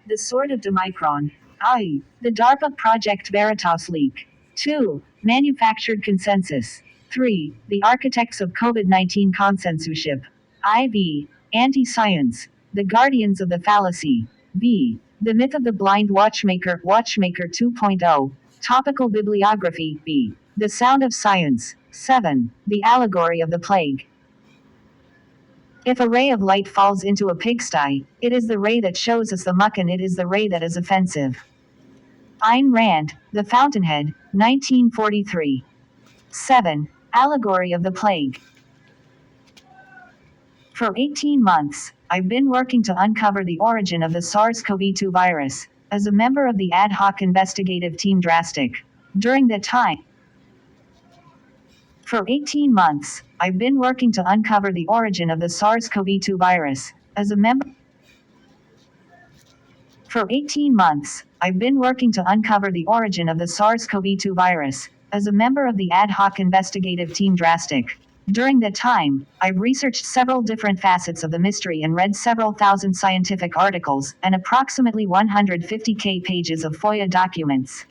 The Sword of Demicron. I. The DARPA Project Veritas leak. 2. Manufactured consensus. 3. The architects of COVID-19 consensusship. IV. Anti-science. The guardians of the fallacy. B. The myth of the blind watchmaker, Watchmaker 2.0. Topical bibliography. B. The sound of science. 7. The allegory of the plague. If a ray of light falls into a pigsty, it is the ray that shows us the muck and it is the ray that is offensive. Ayn Rand, The Fountainhead, 1943. 7. Allegory of the Plague. For 18 months, I've been working to uncover the origin of the SARS-CoV-2 virus, as a member of the ad hoc investigative team Drastic. During that time, For 18 months, I've been working to uncover the origin of the SARS-CoV-2 virus, as a member. For 18 months, I've been working to uncover the origin of the SARS-CoV-2 virus, as a member of the ad hoc investigative team Drastic. During that time, I've researched several different facets of the mystery and read several thousand scientific articles and approximately 150k pages of FOIA documents.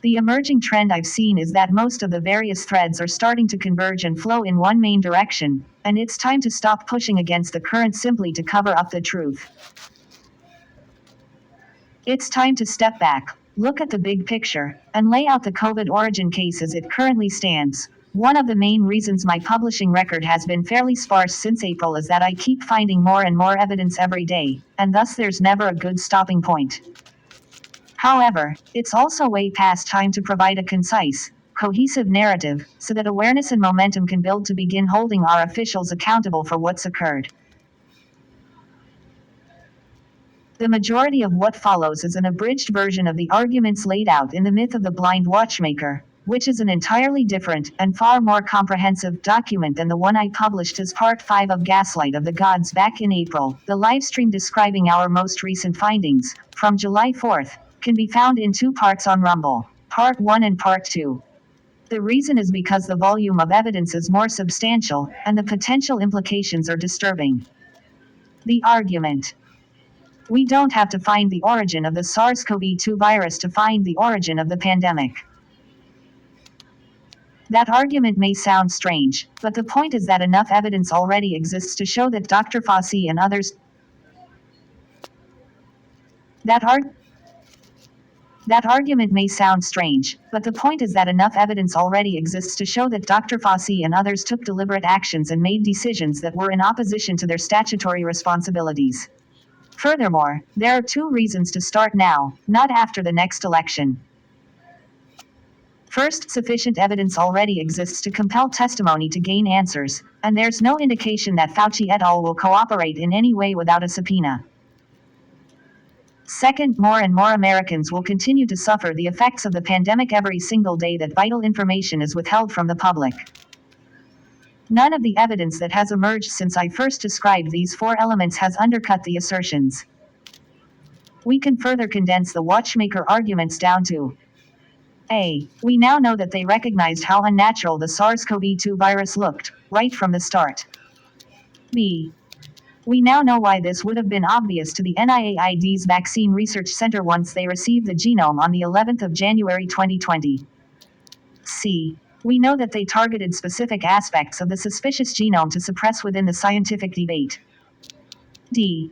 The emerging trend I've seen is that most of the various threads are starting to converge and flow in one main direction, and it's time to stop pushing against the current simply to cover up the truth. It's time to step back, look at the big picture, and lay out the COVID origin case as it currently stands. One of the main reasons my publishing record has been fairly sparse since April is that I keep finding more and more evidence every day, and thus there's never a good stopping point. However, it's also way past time to provide a concise, cohesive narrative, so that awareness and momentum can build to begin holding our officials accountable for what's occurred. The majority of what follows is an abridged version of the arguments laid out in The Myth of the Blind Watchmaker, which is an entirely different and far more comprehensive document than the one I published as Part 5 of Gaslight of the Gods back in April. The livestream describing our most recent findings, from July 4th, can be found in 2 parts on Rumble, Part 1 and Part 2. The reason is because the volume of evidence is more substantial, and the potential implications are disturbing. The argument. We don't have to find the origin of the SARS-CoV-2 virus to find the origin of the pandemic. That argument may sound strange, but the point is that enough evidence already exists to show that Dr. Fauci and others. That argument may sound strange, but the point is that enough evidence already exists to show that Dr. Fauci and others took deliberate actions and made decisions that were in opposition to their statutory responsibilities. Furthermore, there are 2 reasons to start now, not after the next election. First, sufficient evidence already exists to compel testimony to gain answers, and there's no indication that Fauci et al. Will cooperate in any way without a subpoena. Second, more and more Americans will continue to suffer the effects of the pandemic every single day that vital information is withheld from the public. None of the evidence that has emerged since I first described these 4 elements has undercut the assertions. We can further condense the watchmaker arguments down to A. We now know that they recognized how unnatural the SARS-CoV-2 virus looked, right from the start. B. We now know why this would have been obvious to the NIAID's Vaccine Research Center once they received the genome on the 11th of January 2020. C. We know that they targeted specific aspects of the suspicious genome to suppress within the scientific debate. D.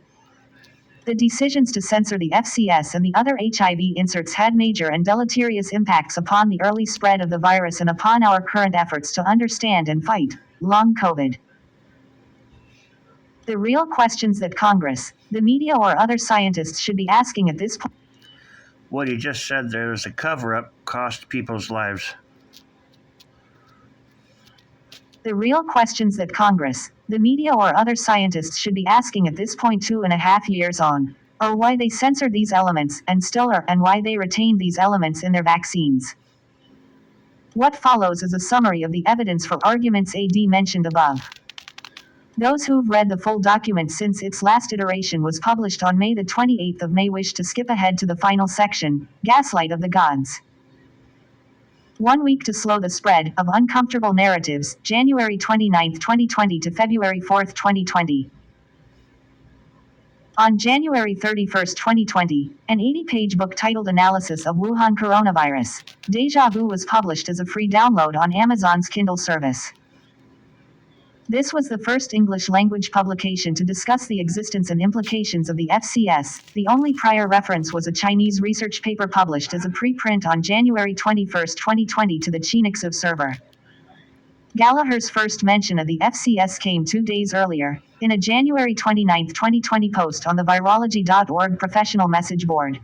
The decisions to censor the FCS and the other HIV inserts had major and deleterious impacts upon the early spread of the virus and upon our current efforts to understand and fight long COVID. The real questions that Congress, the media, or other scientists should be asking at this point. What he just said there is a cover-up, cost people's lives. The real questions that Congress, the media, or other scientists should be asking at this point 2.5 years on, are why they censored these elements and still are, and why they retained these elements in their vaccines. What follows is a summary of the evidence for arguments AD mentioned above. Those who've read the full document since its last iteration was published on May the 28th of May wish to skip ahead to the final section, Gaslight of the Gods. 1 week to slow the spread of uncomfortable narratives, January 29, 2020 to February 4, 2020. On January 31, 2020, an 80-page book titled Analysis of Wuhan Coronavirus, Deja Vu was published as a free download on Amazon's Kindle service. This was the first English-language publication to discuss the existence and implications of the FCS. The only prior reference was a Chinese research paper published as a preprint on January 21, 2020 to the Chinix Observer. Gallagher's first mention of the FCS came 2 days earlier, in a January 29, 2020 post on the virology.org professional message board.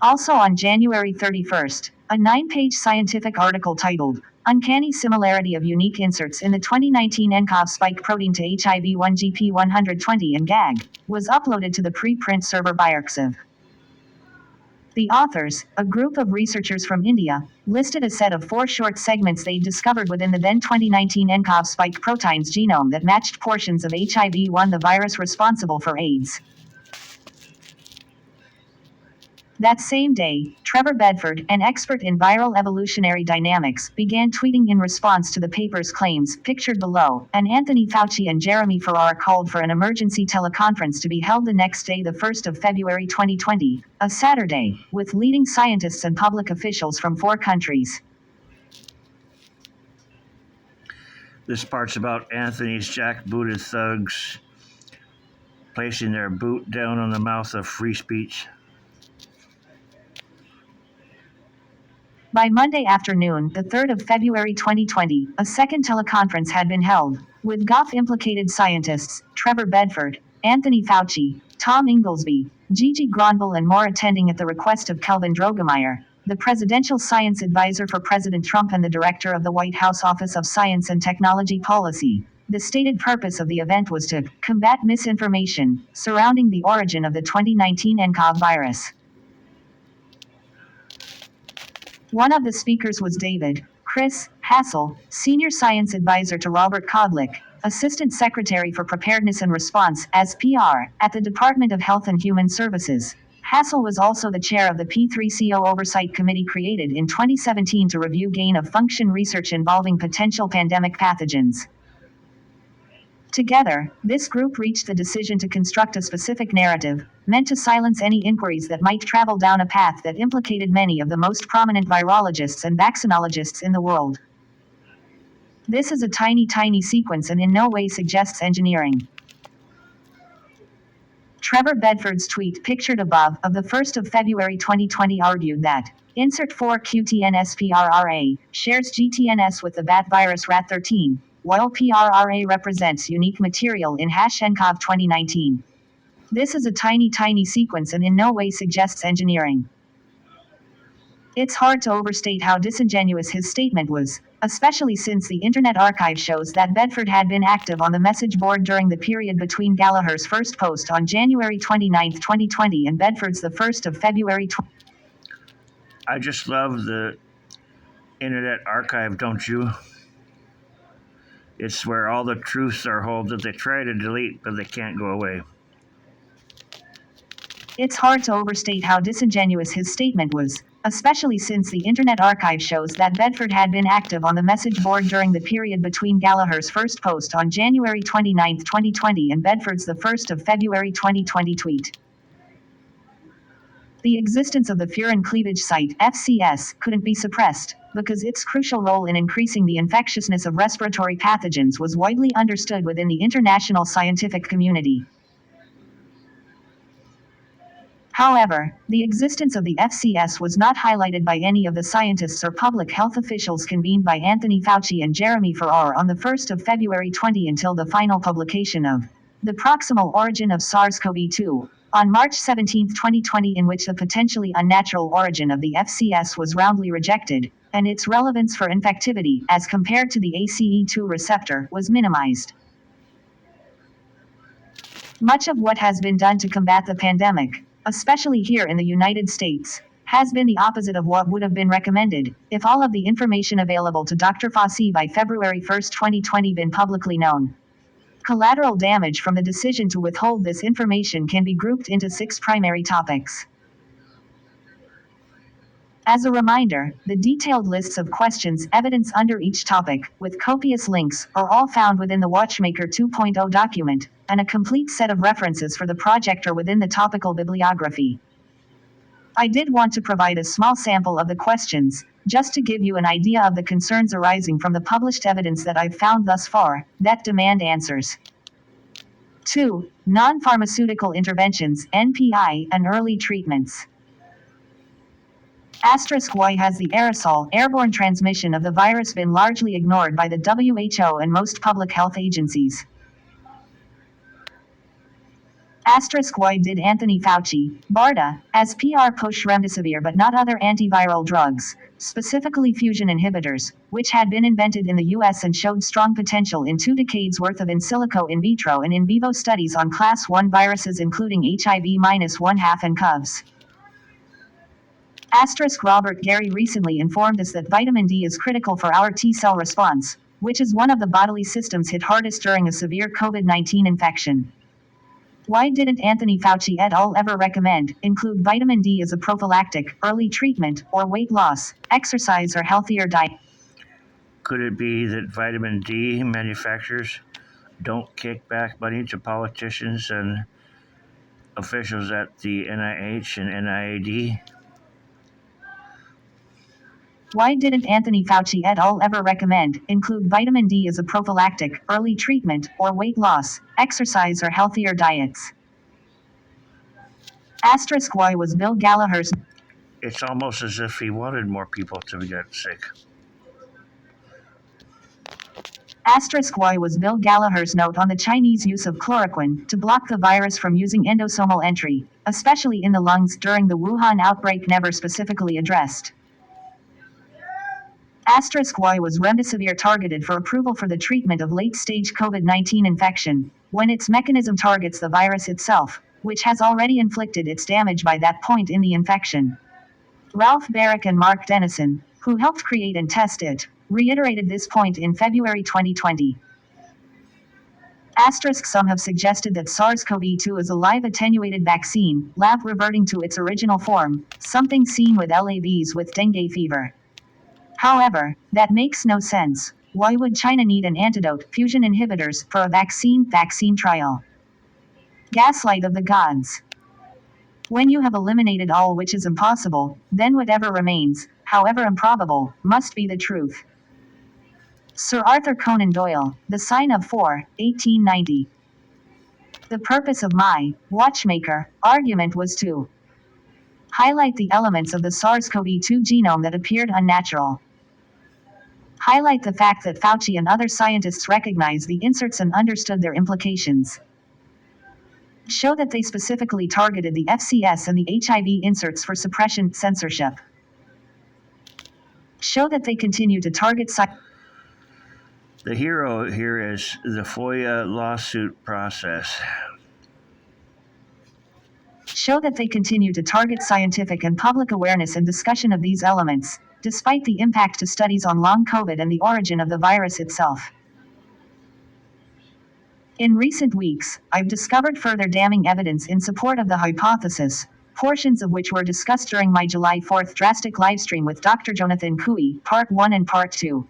Also on January 31st, a 9-page scientific article titled, Uncanny Similarity of Unique Inserts in the 2019 nCoV Spike Protein to HIV-1 GP120 and GAG, was uploaded to the preprint server by arXiv. The authors, a group of researchers from India, listed a set of 4 short segments they discovered within the then 2019 nCoV spike protein's genome that matched portions of HIV-1, the virus responsible for AIDS. That same day, Trevor Bedford, an expert in viral evolutionary dynamics, began tweeting in response to the paper's claims, pictured below, and Anthony Fauci and Jeremy Farrar called for an emergency teleconference to be held the next day, the 1st of February 2020, a Saturday, with leading scientists and public officials from 4 countries. This part's about Anthony's jackbooted thugs placing their boot down on the mouth of free speech. By Monday afternoon, the 3rd of February 2020, a second teleconference had been held, with GOF-implicated scientists, Trevor Bedford, Anthony Fauci, Tom Inglesby, Gigi Granville and more attending at the request of Kelvin Drogemeyer, the presidential science advisor for President Trump and the director of the White House Office of Science and Technology Policy. The stated purpose of the event was to combat misinformation surrounding the origin of the 2019 nCoV virus. One of the speakers was David Chris Hassel, Senior Science Advisor to Robert Kodlik, Assistant Secretary for Preparedness and Response, as PR, at the Department of Health and Human Services. Hassel was also the chair of the P3CO Oversight Committee created in 2017 to review gain-of-function research involving potential pandemic pathogens. Together, this group reached the decision to construct a specific narrative, meant to silence any inquiries that might travel down a path that implicated many of the most prominent virologists and vaccinologists in the world. This is a tiny sequence and in no way suggests engineering. Trevor Bedford's tweet pictured above, of the 1st of February 2020 argued that insert 4 QTNSPRRA shares GTNS with the bat virus Rat13, while PRRA represents unique material in #nCoV 2019. This is a tiny sequence and in no way suggests engineering. It's hard to overstate how disingenuous his statement was, especially since the Internet Archive shows that Bedford had been active on the message board during the period between Gallagher's first post on January 29, 2020 and Bedford's the 1st of February 2020. I just love the Internet Archive, don't you? It's where all the truths are held that they try to delete, but they can't go away. It's hard to overstate how disingenuous his statement was, especially since the Internet Archive shows that Bedford had been active on the message board during the period between Gallagher's first post on January 29, 2020 and Bedford's the 1st of February 2020 tweet. The existence of the furin cleavage site, FCS, couldn't be suppressed, because its crucial role in increasing the infectiousness of respiratory pathogens was widely understood within the international scientific community. However, the existence of the FCS was not highlighted by any of the scientists or public health officials convened by Anthony Fauci and Jeremy Farrar on the 1st of February 20 until the final publication of The Proximal Origin of SARS-CoV-2, on March 17, 2020, in which the potentially unnatural origin of the FCS was roundly rejected, and its relevance for infectivity, as compared to the ACE2 receptor, was minimized. Much of what has been done to combat the pandemic, especially here in the United States, has been the opposite of what would have been recommended, if all of the information available to Dr. Fauci by February 1, 2020 been publicly known. Collateral damage from the decision to withhold this information can be grouped into 6 primary topics. As a reminder, the detailed lists of questions, evidence under each topic, with copious links, are all found within the Watchmaker 2.0 document, and a complete set of references for the project are within the topical bibliography. I did want to provide a small sample of the questions, just to give you an idea of the concerns arising from the published evidence that I've found thus far, that demand answers. 2. Non-pharmaceutical interventions, NPI, and early treatments. Why has the aerosol, airborne transmission of the virus been largely ignored by the WHO and most public health agencies? Why did Anthony Fauci, BARDA, as PR push remdesivir but not other antiviral drugs, specifically fusion inhibitors, which had been invented in the US and showed strong potential in 2 decades worth of in silico in vitro and in vivo studies on class 1 viruses including HIV-1/2 and CoVs? Robert Gary recently informed us that vitamin D is critical for our T-cell response, which is one of the bodily systems hit hardest during a severe COVID-19 infection. Why didn't Anthony Fauci et al. Ever recommend, include vitamin D as a prophylactic, early treatment, or weight loss, exercise or healthier diet? Could it be that vitamin D manufacturers don't kick back money to politicians and officials at the NIH and NIAID? Why didn't Anthony Fauci et al. Ever recommend, include vitamin D as a prophylactic, early treatment, or weight loss, exercise or healthier diets? Why was Bill Gallagher's... It's almost as if he wanted more people to get sick. Why was Bill Gallagher's note on the Chinese use of chloroquine to block the virus from using endosomal entry, especially in the lungs during the Wuhan outbreak, never specifically addressed? Why was remdesivir targeted for approval for the treatment of late-stage COVID-19 infection, when its mechanism targets the virus itself, which has already inflicted its damage by that point in the infection? Ralph Baric and Mark Dennison, who helped create and test it, reiterated this point in February 2020. Some have suggested that SARS-CoV-2 is a live attenuated vaccine, lab reverting to its original form, something seen with LAVs with dengue fever. However, that makes no sense. Why would China need an antidote, fusion inhibitors, for a vaccine trial? Gaslight of the gods. When you have eliminated all which is impossible, then whatever remains, however improbable, must be the truth. Sir Arthur Conan Doyle, The Sign of 4, 1890. The purpose of my watchmaker argument was to highlight the elements of the SARS-CoV-2 genome that appeared unnatural. Highlight the fact that Fauci and other scientists recognized the inserts and understood their implications. Show that they specifically targeted the FCS and the HIV inserts for suppression, censorship. Show that they continue to target The hero here is the FOIA lawsuit process. Show that they continue to target scientific and public awareness and discussion of these elements, despite the impact to studies on long COVID and the origin of the virus itself. In recent weeks, I've discovered further damning evidence in support of the hypothesis, portions of which were discussed during my July 4th drastic livestream with Dr. Jonathan Cooey, Part 1 and Part 2.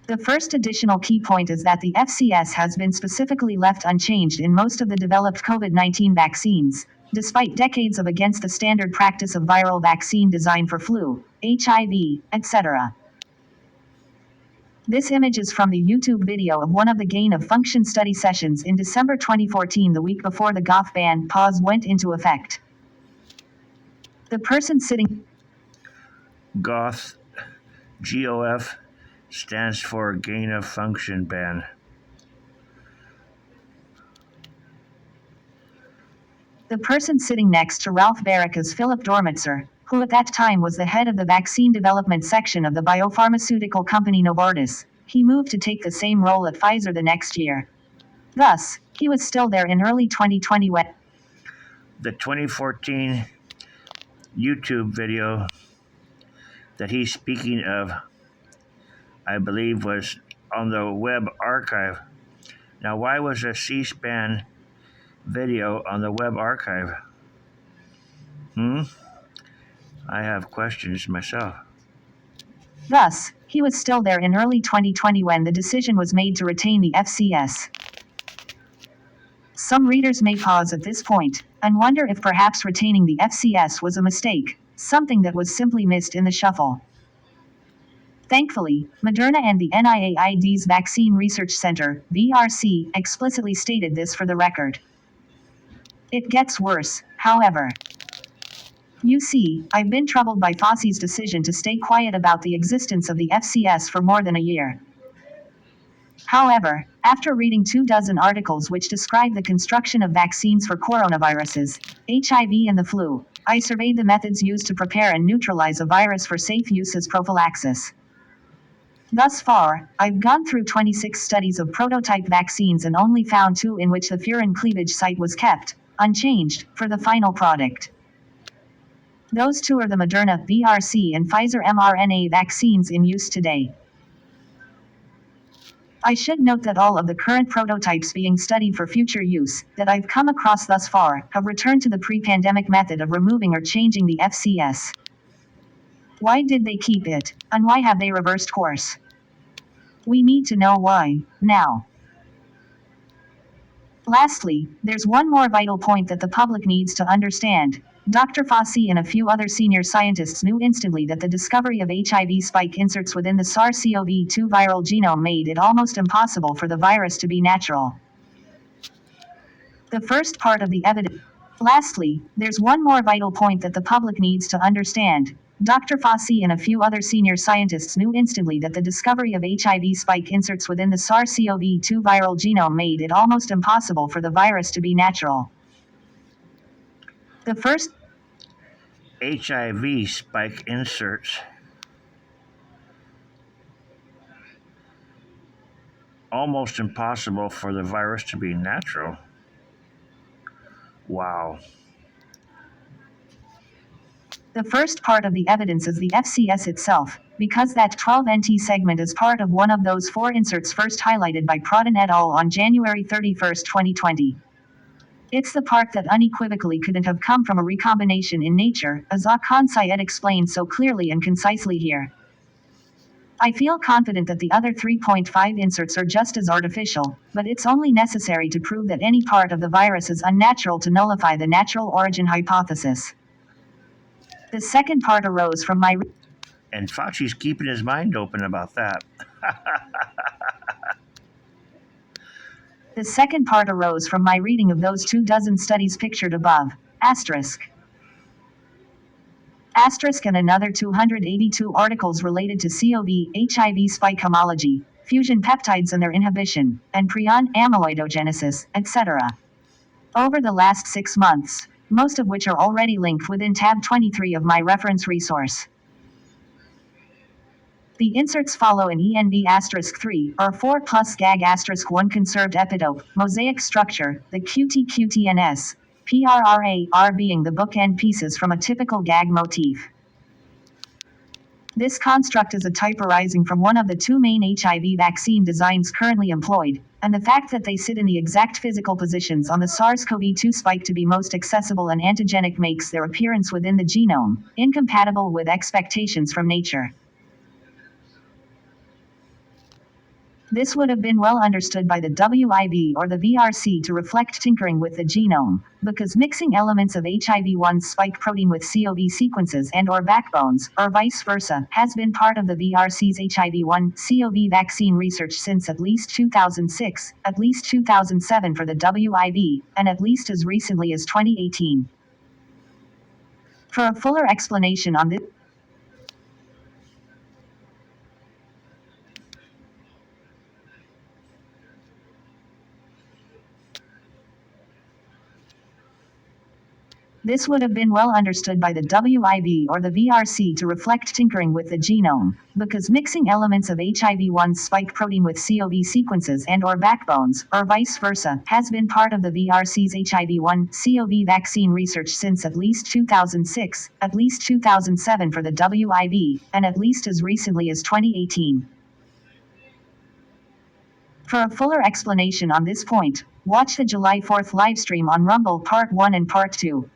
The first additional key point is that the FCS has been specifically left unchanged in most of the developed COVID-19 vaccines, despite decades of against the standard practice of viral vaccine design for flu, HIV, etc. This image is from the YouTube video of one of the gain-of-function study sessions in December 2014, the week before the GOF ban pause went into effect. The person sitting... GOF, GOF, stands for gain-of-function ban. The person sitting next to Ralph Baric is Philip Dormitzer, who at that time was the head of the vaccine development section of the biopharmaceutical company Novartis. He moved to take the same role at Pfizer the next year. Thus, he was still there in early 2020 when the 2014 YouTube video that he's speaking of, I believe, was on the web archive. Now, why was a C-SPAN video on the web archive? I have questions myself. Thus, he was still there in early 2020 when the decision was made to retain the FCS. Some readers may pause at this point and wonder if perhaps retaining the FCS was a mistake, something that was simply missed in the shuffle. Thankfully, Moderna and the NIAID's Vaccine Research Center, VRC, explicitly stated this for the record. It gets worse, however. You see, I've been troubled by Fauci's decision to stay quiet about the existence of the FCS for more than a year. However, after reading 24 articles which describe the construction of vaccines for coronaviruses, HIV and the flu, I surveyed the methods used to prepare and neutralize a virus for safe use as prophylaxis. Thus far, I've gone through 26 studies of prototype vaccines and only found 2 in which the furin cleavage site was kept, unchanged, for the final product. Those 2 are the Moderna, VRC and Pfizer mRNA vaccines in use today. I should note that all of the current prototypes being studied for future use, that I've come across thus far, have returned to the pre-pandemic method of removing or changing the FCS. Why did they keep it, and why have they reversed course? We need to know why, now. Lastly, there's one more vital point that the public needs to understand. Dr. Fauci and a few other senior scientists knew instantly that the discovery of HIV spike inserts within the SARS-CoV-2 viral genome made it almost impossible for the virus to be natural. The first part of the evidence. Lastly, there's one more vital point that the public needs to understand. Dr. Fauci and a few other senior scientists knew instantly that the discovery of HIV spike inserts within the SARS-CoV-2 viral genome made it almost impossible for the virus to be natural. The first HIV spike inserts almost impossible for the virus to be natural. Wow. The first part of the evidence is the FCS itself, because that 12NT segment is part of one of those 4 inserts first highlighted by Prodin et al. On January 31, 2020. It's the part that unequivocally couldn't have come from a recombination in nature, as Khan Syed explained so clearly and concisely here. I feel confident that the other 3.5 inserts are just as artificial, but it's only necessary to prove that any part of the virus is unnatural to nullify the natural origin hypothesis. The second part arose from my... And Fauci's keeping his mind open about that. The second part arose from my reading of those 24 studies pictured above, asterisk and another 282 articles related to CoV, HIV spike homology, fusion peptides and their inhibition, and prion amyloidogenesis, etc. Over the last 6 months, most of which are already linked within tab 23 of my reference resource. The inserts follow an ENV*3 or 4 plus GAG*1 conserved epitope, mosaic structure, the QTQTNS, PRRAR being the bookend pieces from a typical GAG motif. This construct is a type arising from one of the 2 main HIV vaccine designs currently employed, and the fact that they sit in the exact physical positions on the SARS-CoV-2 spike to be most accessible and antigenic makes their appearance within the genome incompatible with expectations from nature. This would have been well understood by the WIV or the VRC to reflect tinkering with the genome, because mixing elements of HIV-1's spike protein with CoV sequences and/or backbones, or vice versa, has been part of the VRC's HIV-1 CoV vaccine research since at least 2006, at least 2007 for the WIV, and at least as recently as 2018. For a fuller explanation on this, this would have been well understood by the WIV or the VRC to reflect tinkering with the genome, because mixing elements of HIV-1's spike protein with CoV sequences and/or backbones, or vice versa, has been part of the VRC's HIV-1 CoV vaccine research since at least 2006, at least 2007 for the WIV, and at least as recently as 2018. For a fuller explanation on this point, watch the July 4th livestream on Rumble Part 1 and Part 2.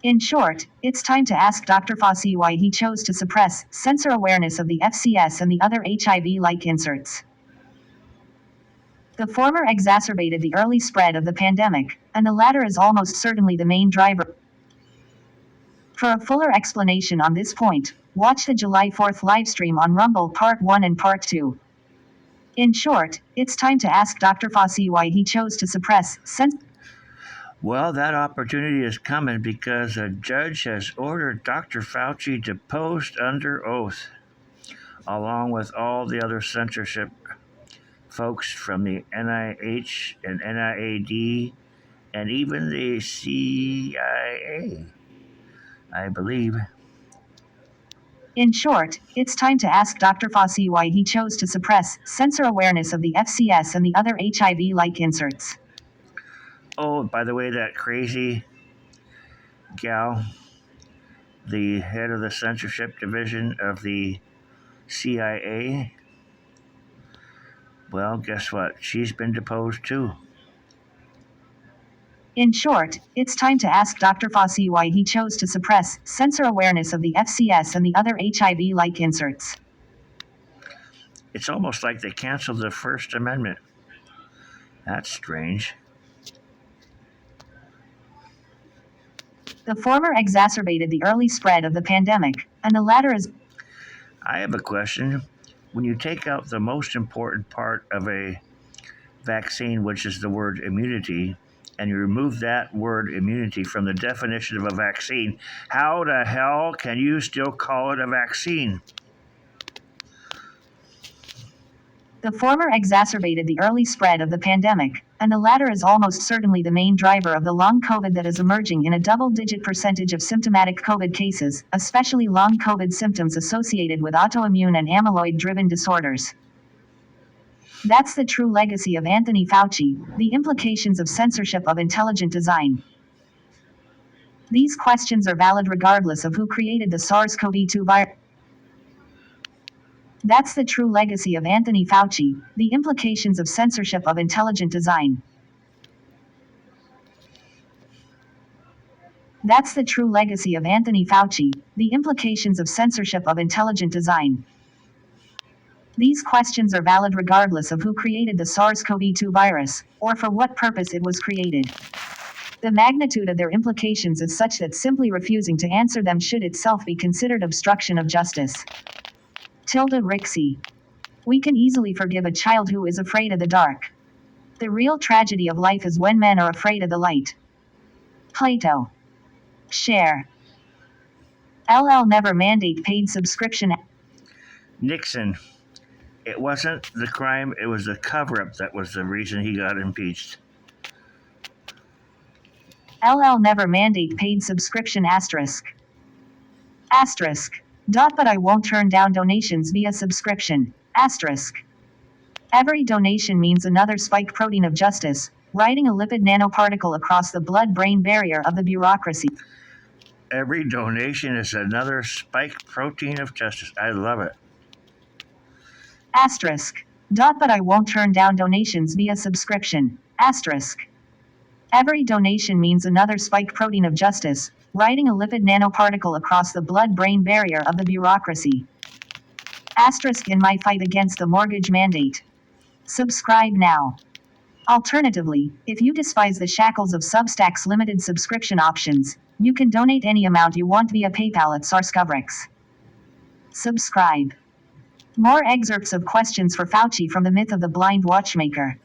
In short, it's time to ask Dr. Fauci why he chose to suppress, censor awareness of the FCS and the other HIV-like inserts. The former exacerbated the early spread of the pandemic, and the latter is almost certainly the main driver. For a fuller explanation on this point, watch the July 4th livestream on Rumble Part 1 and Part 2. In short, it's time to ask Dr. Fauci why he chose to suppress censorship. Well, that opportunity is coming because a judge has ordered Dr. Fauci to post under oath, along with all the other censorship folks from the NIH and NIAID and even the CIA, I believe. In short, it's time to ask Dr. Fauci why he chose to suppress, censor awareness of the FCS and the other HIV-like inserts. Oh, by the way, that crazy gal, the head of the censorship division of the CIA, well, guess what? She's been deposed too. In short, it's time to ask Dr. Fauci why he chose to suppress, censor awareness of the FCS and the other HIV-like inserts. It's almost like they canceled the First Amendment. That's strange. The former exacerbated the early spread of the pandemic, and the latter is. I have a question. When you take out the most important part of a vaccine, which is the word immunity, and you remove that word immunity from the definition of a vaccine, how the hell can you still call it a vaccine? The former exacerbated the early spread of the pandemic, and the latter is almost certainly the main driver of the long COVID that is emerging in a double-digit percentage of symptomatic COVID cases, especially long COVID symptoms associated with autoimmune and amyloid-driven disorders. That's the true legacy of Anthony Fauci, the implications of censorship of intelligent design. These questions are valid regardless of who created the SARS-CoV-2 virus. That's the true legacy of Anthony Fauci, the implications of censorship of intelligent design. That's the true legacy of Anthony Fauci, the implications of censorship of intelligent design. These questions are valid regardless of who created the SARS-CoV-2 virus, or for what purpose it was created. The magnitude of their implications is such that simply refusing to answer them should itself be considered obstruction of justice. Tilda Rixey. We can easily forgive a child who is afraid of the dark. The real tragedy of life is when men are afraid of the light. Plato. Share. LL never mandate paid subscription. Nixon. It wasn't the crime, it was the cover-up that was the reason he got impeached. LL never mandate paid subscription asterisk. Asterisk. But I won't turn down donations via subscription. Asterisk. Every donation means another spike protein of justice, riding a lipid nanoparticle across the blood-brain barrier of the bureaucracy. Every donation is another spike protein of justice. I love it. Asterisk. But I won't turn down donations via subscription. Asterisk. Every donation means another spike protein of justice, riding a lipid nanoparticle across the blood-brain barrier of the bureaucracy. Asterisk in my fight against the mortgage mandate. Subscribe now. Alternatively, if you despise the shackles of Substack's limited subscription options, you can donate any amount you want via PayPal at Sarscovrix. Subscribe. More excerpts of questions for Fauci from The Myth of the Blind Watchmaker.